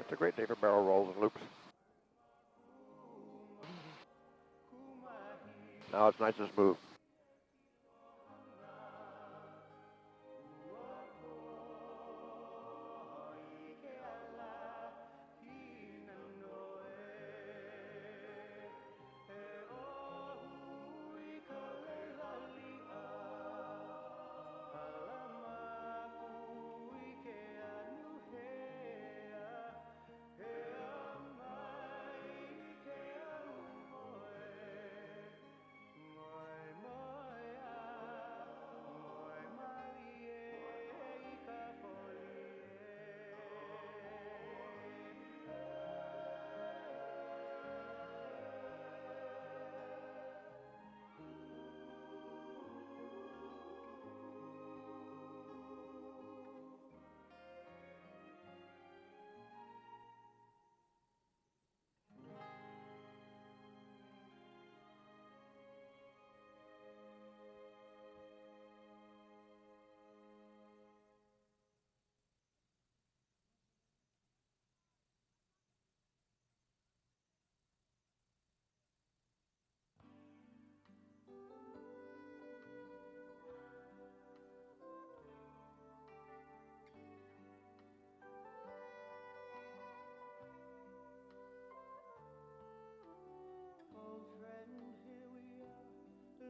It's a great day for barrel rolls and loops. Now it's nice and smooth.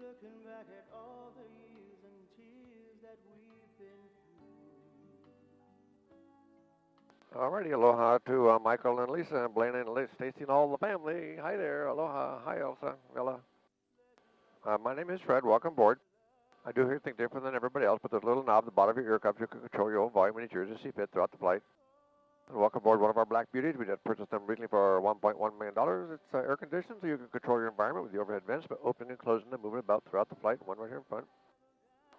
Looking back at all the years and tears that we've been through. Alrighty, aloha to Michael and Lisa and Blaine and Stacy and all the family. Hi there, aloha. Hi Elsa, Ella. My name is Fred. Welcome aboard. I do hear things different than everybody else, but there's a little knob at the bottom of your ear cups. You can control your own volume and it's yours to see fit throughout the flight. And welcome aboard one of our Black Beauties. We just purchased them recently for $1.1 million. It's air conditioned, so you can control your environment with the overhead vents, but opening and closing them, moving about throughout the flight. One right here in front.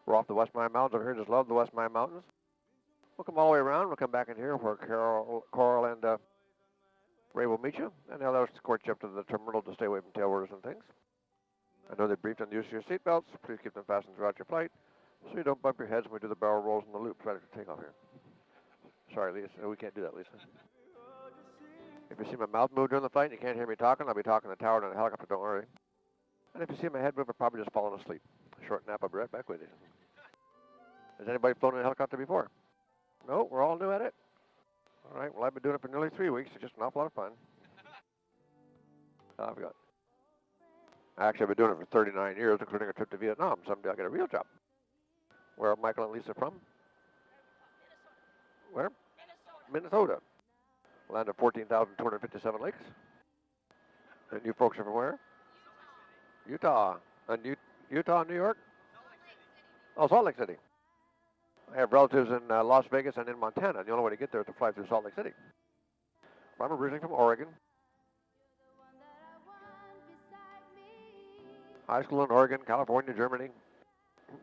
We're off the West Maya Mountains over here. Just love the West Maya Mountains. We'll come all the way around. We'll come back in here where Coral and Ray will meet you, and they'll escort you up to the terminal to stay away from tailwaters and things. I know they briefed on the use of your seatbelts. Please keep them fastened throughout your flight so you don't bump your heads when we do the barrel rolls and the loops right after takeoff here. Sorry, Lisa. We can't do that, Lisa. If you see my mouth move during the flight and you can't hear me talking, I'll be talking to the tower and the helicopter, don't worry. And if you see my head move, I've probably just fallen asleep. A short nap, I'll be right back with you. Has anybody flown in a helicopter before? No, we're all new at it. All right, well, I've been doing it for nearly 3 weeks. It's just an awful lot of fun. I forgot. Actually, I've been doing it for 39 years, including a trip to Vietnam. Someday I'll get a real job. Where are Michael and Lisa from? Where? Minnesota. Land of 14,257 lakes. And you folks are from where? Utah. And Utah, New York? Oh, Salt Lake City. I have relatives in Las Vegas and in Montana. And the only way to get there is to fly through Salt Lake City. I'm originally from Oregon. High school in Oregon, California, Germany.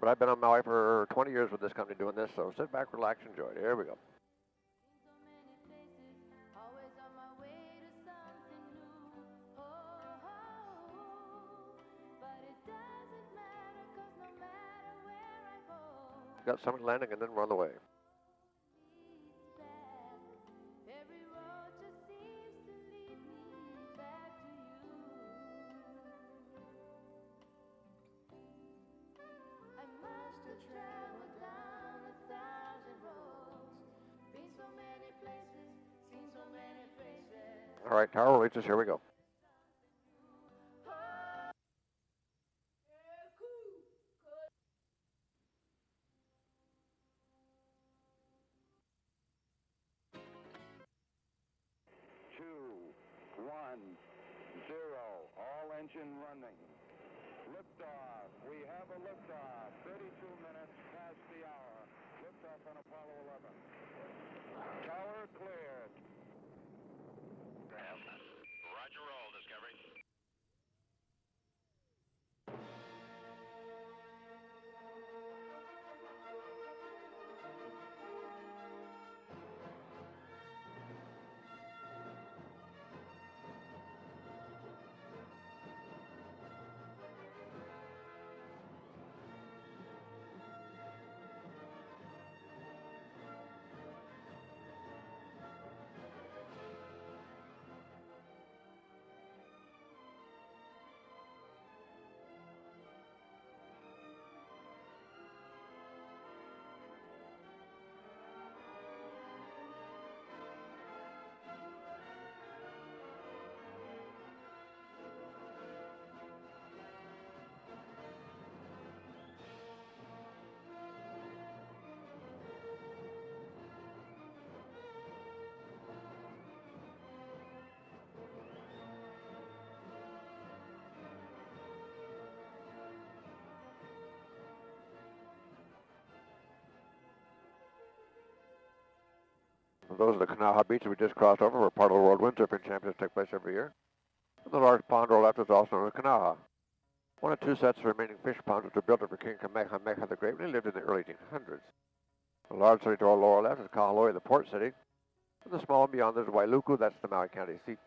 But I've been on Maui for 20 years with this company doing this, so sit back, relax, enjoy. Here we go. Got Summit Landing and then we're on the way. All right, tower reaches, here we go. All engine running. Liftoff. We have a liftoff. 32 minutes past the hour. Liftoff on Apollo 11. Tower cleared. Roger roll, Discovery. Those are the Kanaha beaches we just crossed over, where part of the World Windsurfing Championships take place every year. And the large pond to our left is also known as Kanaha. One of two sets of remaining fish ponds which were built for King Kamehameha the Great when he lived in the early 1800s. The large city to our lower left is Kahaloi, the port city. And the small one beyond is Wailuku, that's the Maui County seat.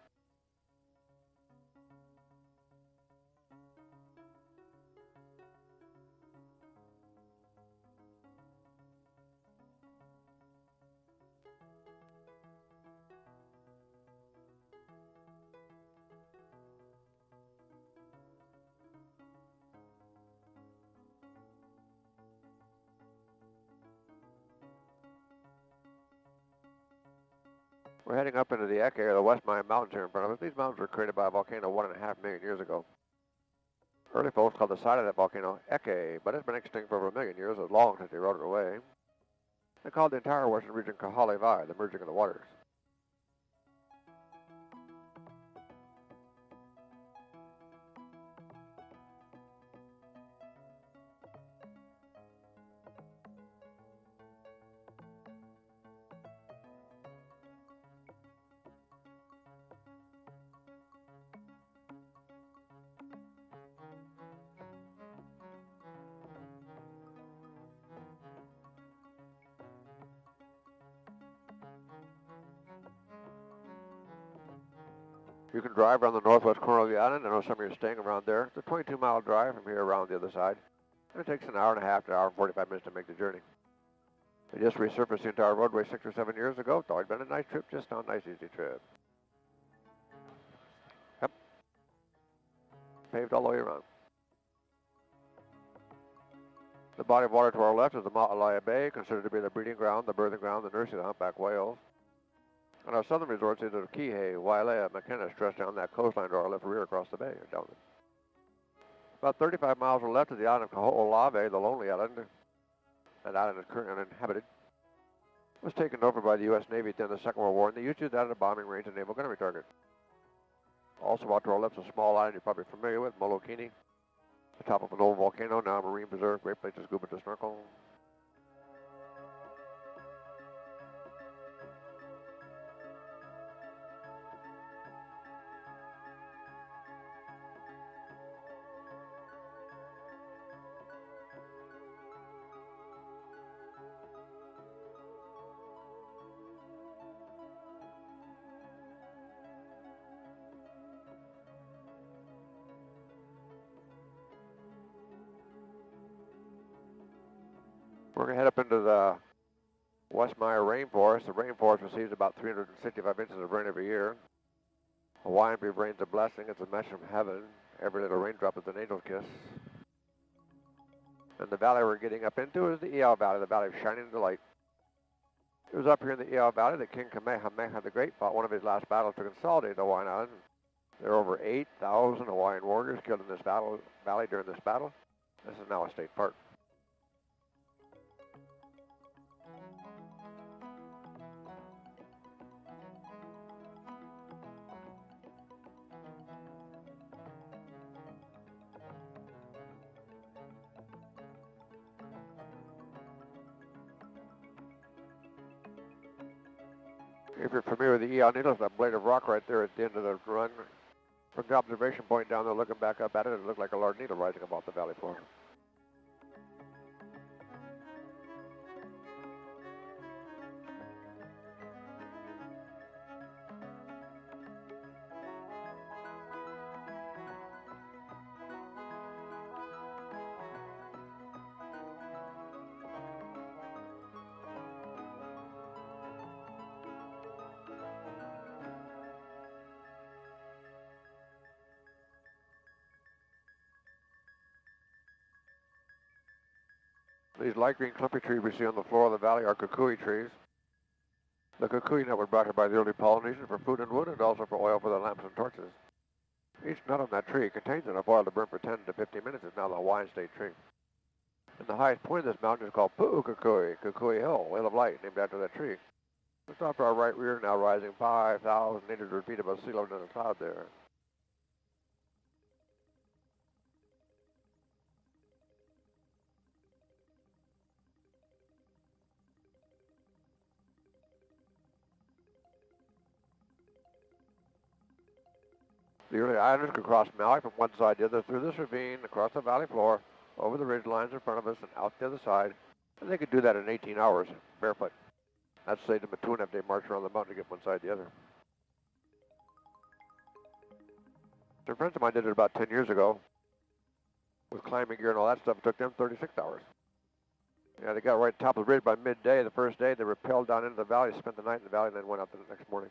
We're heading up into the Eke, or the West Mayan Mountains here in front of us. These mountains were created by a volcano 1.5 million years ago. Early folks called the site of that volcano Eke, but it's been extinct for over 1 million years, as long since they eroded away. They called the entire western region Kahale Vai, the merging of the waters. You can drive around the northwest corner of the island. I know some of you are staying around there. It's a 22-mile drive from here around the other side. And it takes an hour and a half to an hour and 45 minutes to make the journey. They just resurfaced the entire roadway 6 or 7 years ago. It's always been a nice trip, just a nice, easy trip. Yep. Paved all the way around. The body of water to our left is the Ma'alaya Bay, considered to be the breeding ground, the birthing ground, the nursery of the humpback whales. And our southern resorts is the Kihei, Wailea, McKenna, stretched down that coastline to our left rear across the bay. Down there. About 35 miles to the left of the island of Kaho'olawe, the lonely island. That island is currently uninhabited. It was taken over by the U.S. Navy at the end of the Second World War, and they used it as a bombing range and naval gunnery target. Also out to our left is a small island you're probably familiar with, Molokini. The top of an old volcano, now a marine preserve, great place to scuba to snorkel. We're going to head up into the West Maya rainforest. The rainforest receives about 365 inches of rain every year. Hawaiian believe rain's a blessing. It's a mesh from heaven. Every little raindrop is an angel's kiss. And the valley we're getting up into is the Iao Valley, the Valley of Shining Delight. It was up here in the Iao Valley that King Kamehameha the Great fought one of his last battles to consolidate the Hawaiian Islands. There are over 8,000 Hawaiian warriors killed in this valley during this battle. This is now a state park. If you're familiar with the Iao Needles, that blade of rock right there at the end of the run, from the observation point down there looking back up at it, it looked like a large needle rising above the valley floor. These light green clumpy trees we see on the floor of the valley are kukui trees. The kukui nut was brought here by the early Polynesians for food and wood, and also for oil for their lamps and torches. Each nut on that tree contains enough oil to burn for 10 to 15 minutes. It's now the Hawaiian state tree. And the highest point of this mountain is called Pu'ukukui, Kukui Hill, Hill of Light, named after that tree. Just off to our right rear, now rising 5,800 feet above sea level in a cloud there. The early islanders could cross Maui from one side to the other through this ravine, across the valley floor, over the ridge lines in front of us, and out the other side. And they could do that in 18 hours, barefoot. That saved them a 2.5-day march around the mountain to get one side to the other. Some friends of mine did it about 10 years ago. With climbing gear and all that stuff, it took them 36 hours. Yeah, they got right at the top of the ridge by midday. The first day, they rappelled down into the valley, spent the night in the valley, and then went up the next morning.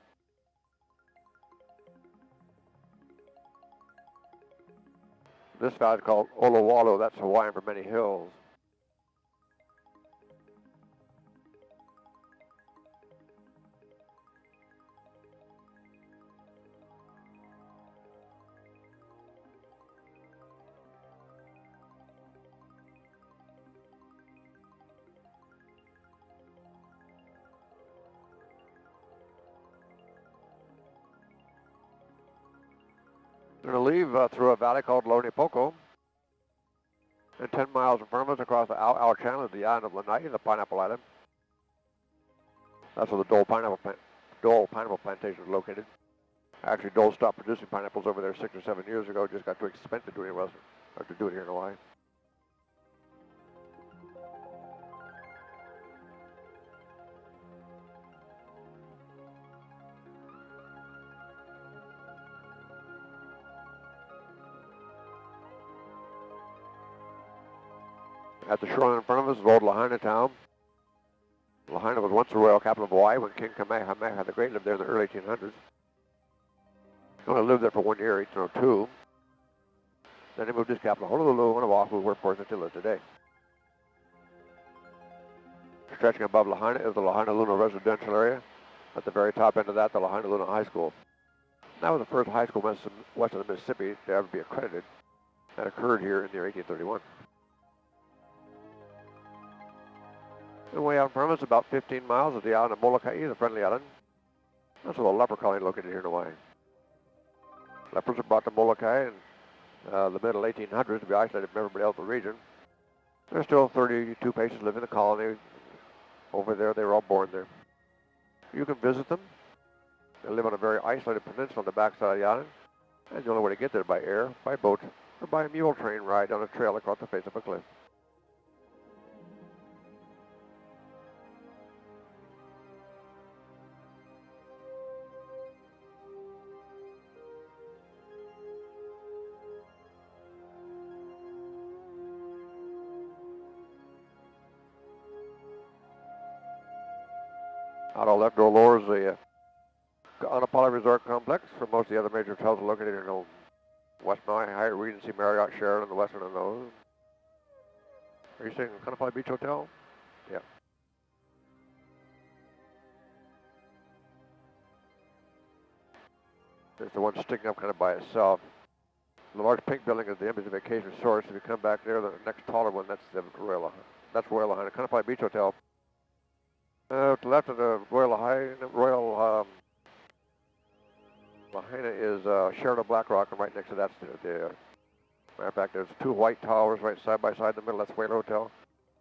This valley is called Olowalo. That's Hawaiian for many hills. We're going to leave through a valley called Lonipoco. And 10 miles in front of us across the Ao Channel is the island of Lanai, the pineapple island. That's where the Dole pineapple plantation is located. Actually, Dole stopped producing pineapples over there 6 or 7 years ago. Just got too expensive to do it, to do it here in Hawaii. At the shoreline in front of us is old Lahaina town. Lahaina was once the royal capital of Hawaii when King Kamehameha the Great lived there in the early 1800s. He only lived there for 1 year, 1802. Then he moved his capital, Honolulu, and Oahu, where Port Natil is today. Stretching above Lahaina is the Lahaina Luna residential area. At the very top end of that, the Lahaina Luna High School. That was the first high school west of the Mississippi to ever be accredited. That occurred here in the year 1831. And way out in front of us, about 15 miles, is the island of Molokai, the friendly island. That's a little leper colony located here in Hawaii. Lepers were brought to Molokai in the middle 1800s to be isolated from everybody else in the region. There's still 32 patients live in the colony. Over there, they were all born there. You can visit them. They live on a very isolated peninsula on the backside of the island. And the only way to get there is by air, by boat, or by a mule train ride on a trail across the face of a cliff. Out on left door lower is the Anapali Resort Complex. For most of the other major hotels are located in West Maui, Hyatt, Regency, Marriott, Sheraton, the Western of those. Are you saying Anapali Beach Hotel? Yeah. It's the one sticking up kind of by itself. The large pink building is the Embassy Vacation Resort. If you come back there, the next taller one, that's the Royal Lahaina. That's Royal Lahaina, Anapali Beach Hotel. To the left of the Royal Lahaina is Sheraton Black Rock, and right next to that's the matter of fact, there's 2 white towers right side by side in the middle. That's Whaler Hotel.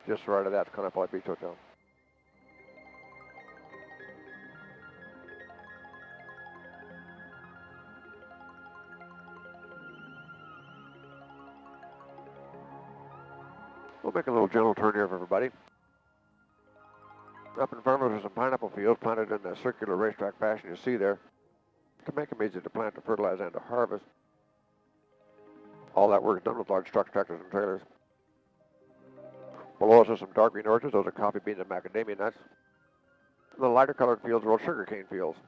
Just right of that's Anapali Beach Hotel. We'll make a little gentle turn here for everybody. Up in front of us are some pineapple fields planted in a circular racetrack fashion you see there to make them easy to plant, to fertilize, and to harvest. All that work is done with large trucks, tractors, and trailers. Below us are some dark green orchards. Those are coffee beans and macadamia nuts. The lighter colored fields are all sugarcane fields.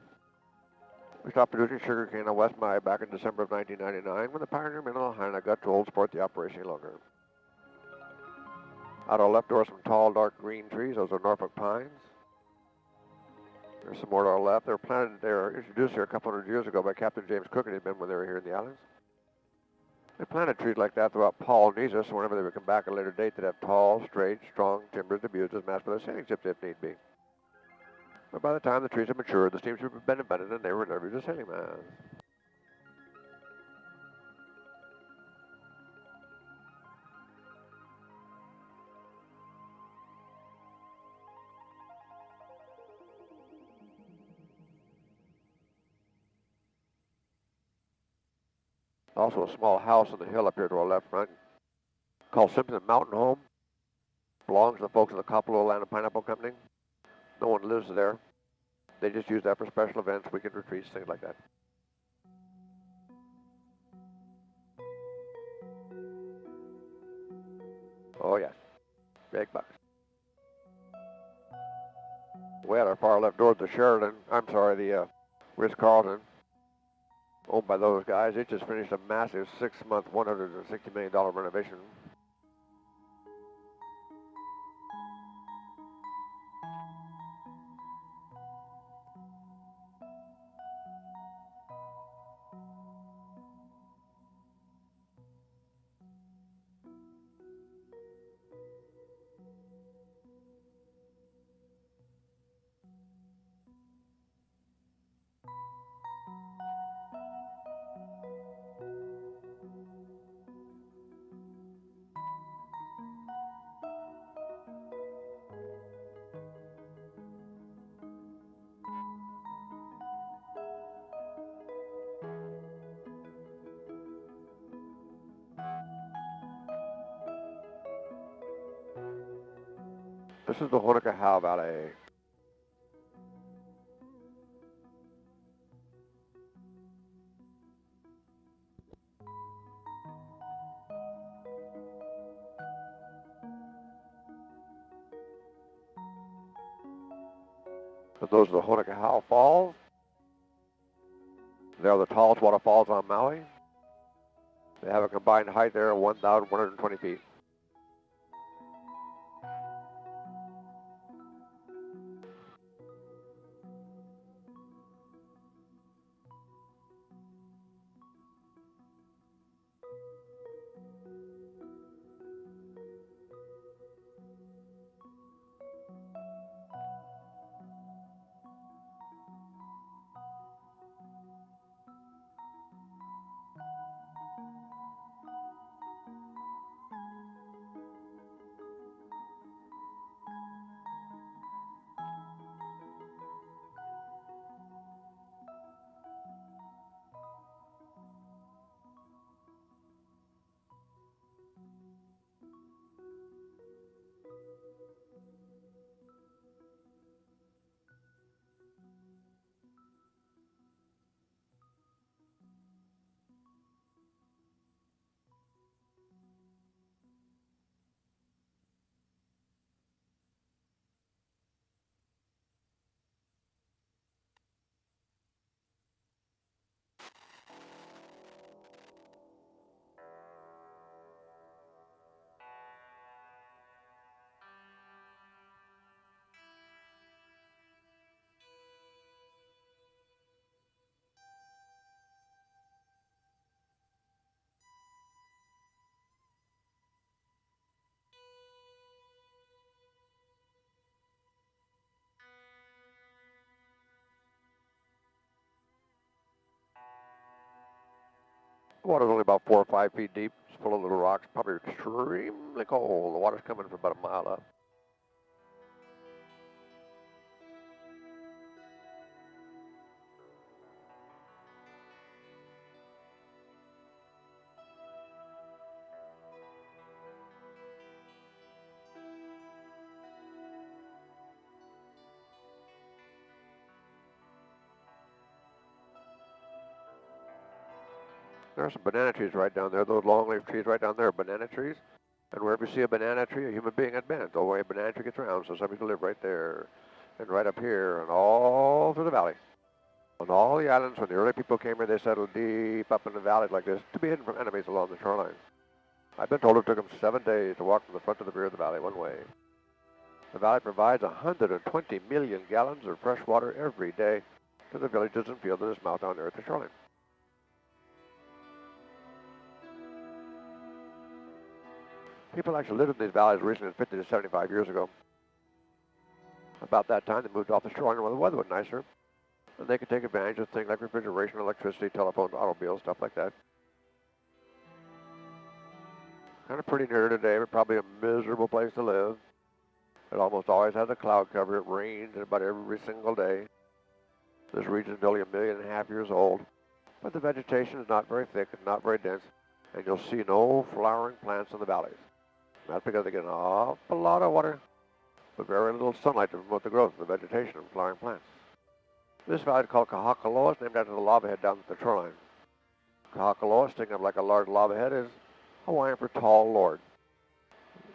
We stopped producing sugarcane on West Maui back in December of 1999 when the pioneer men of Lahaina got too old to support the operation any longer. Out our left door are some tall, dark green trees. Those are Norfolk pines. There's some more to our left. They were introduced here a couple hundred years ago by Captain James Cook and his men when they were here in the islands. They planted trees like that throughout Polynesia, so whenever they would come back at a later date, they'd have tall, straight, strong timbers to be used as mast for their sailing ships if need be. But by the time the trees had matured, the steamship had been invented and they were never used as sailing masts. Also a small house on the hill up here to our left front called Simpson Mountain Home. Belongs to the folks of the Coppola Land and Pineapple Company. No one lives there. They just use that for special events, weekend retreats, things like that. Oh yes, big bucks. Way at our far left door, the Sheridan, the Ritz-Carlton, owned by those guys. It just finished a massive 6-month, $160 million renovation. This is the Honokaha Valley. And those are the Honokaha Falls. They are the tallest waterfalls on Maui. They have a combined height there of 1,120 feet. The water's only about 4 or 5 feet deep. It's full of little rocks, probably extremely cold. The water's coming from about a mile up. There are some banana trees right down there. Those long-leaf trees right down there are banana trees. And wherever you see a banana tree, a human being had been. The way a banana tree gets around, so somebody could live right there and right up here and all through the valley. On all the islands, when the early people came here, they settled deep up in the valley like this to be hidden from enemies along the shoreline. I've been told it took them 7 days to walk from the front to the rear of the valley one way. The valley provides 120 million gallons of fresh water every day to the villages and fields of this mouth down there at the shoreline. People actually lived in these valleys recently 50 to 75 years ago. About that time, they moved off the shoreline where the weather was nicer, and they could take advantage of things like refrigeration, electricity, telephones, automobiles, stuff like that. Kind of pretty near today, but probably a miserable place to live. It almost always has a cloud cover. It rains about every single day. This region is only 1.5 million years old, but the vegetation is not very thick and not very dense, and you'll see no flowering plants in the valleys. That's because they get an awful lot of water, but very little sunlight to promote the growth of the vegetation and flowering plants. This valley is called Kahakaloa. It's named after the lava head down at the shoreline. Kahakaloa, sticking up like a large lava head, is Hawaiian for tall lord.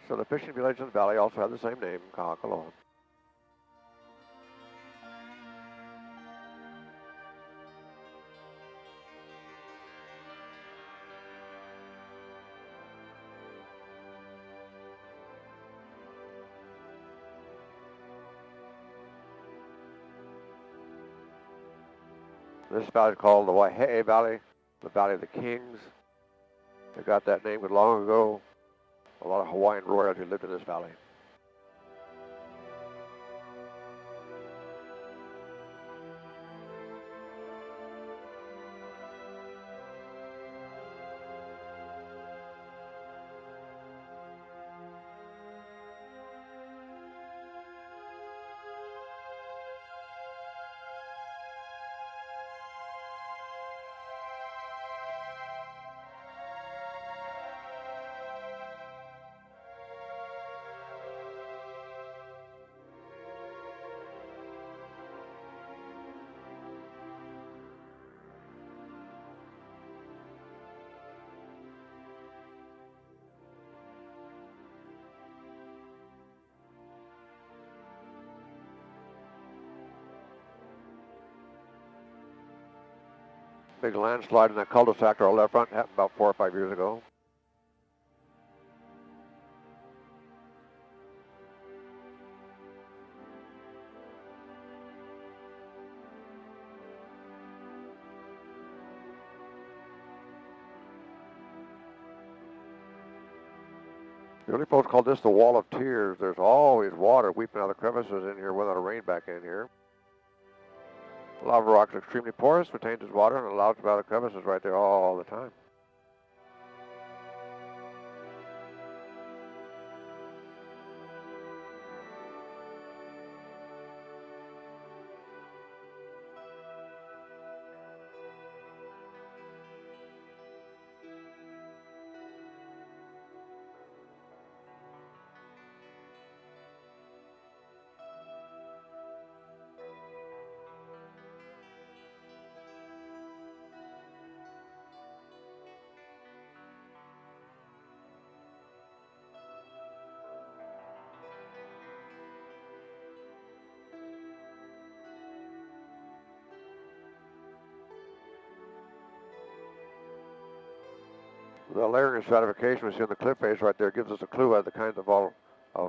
So the fishing village in the valley also has the same name, Kahakaloa. This valley is called the Waihe'e Valley, the Valley of the Kings. They got that name because long ago, a lot of Hawaiian royalty lived in this valley. Big landslide in that cul-de-sac to our left front happened about 4 or 5 years ago. The early folks called this the Wall of Tears. There's always water weeping out of the crevices in here without a rain back in here. Lava rock is extremely porous, retains its water, and allows about the crevices right there all the time. The layering and stratification we see on the cliff face right there gives us a clue as to the kinds of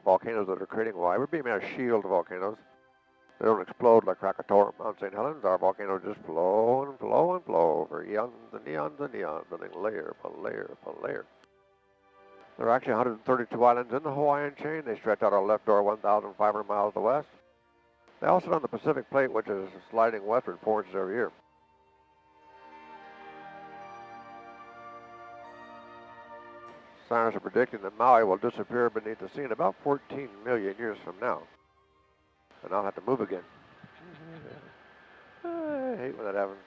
volcanoes that are creating Hawaii. We're being a shield of volcanoes. They don't explode like Krakatoa or Mount St. Helens. Our volcanoes just flow and flow and flow for eons and eons and eons, building layer upon layer upon layer. There are actually 132 islands in the Hawaiian chain. They stretch out our left door 1,500 miles to the west. They also sit on the Pacific Plate, which is sliding westward 4 inches every year. Scientists are predicting that Maui will disappear beneath the sea in about 14 million years from now. And I'll have to move again. I hate when that happens.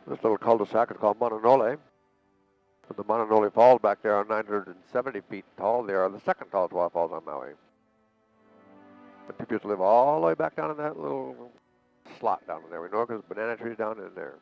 This little cul-de-sac is called Mananole. And the Mananole Falls back there are 970 feet tall. They are the second tallest waterfalls on Maui. And people used to live all the way back down in that little slot down in there. We know because banana trees down in there.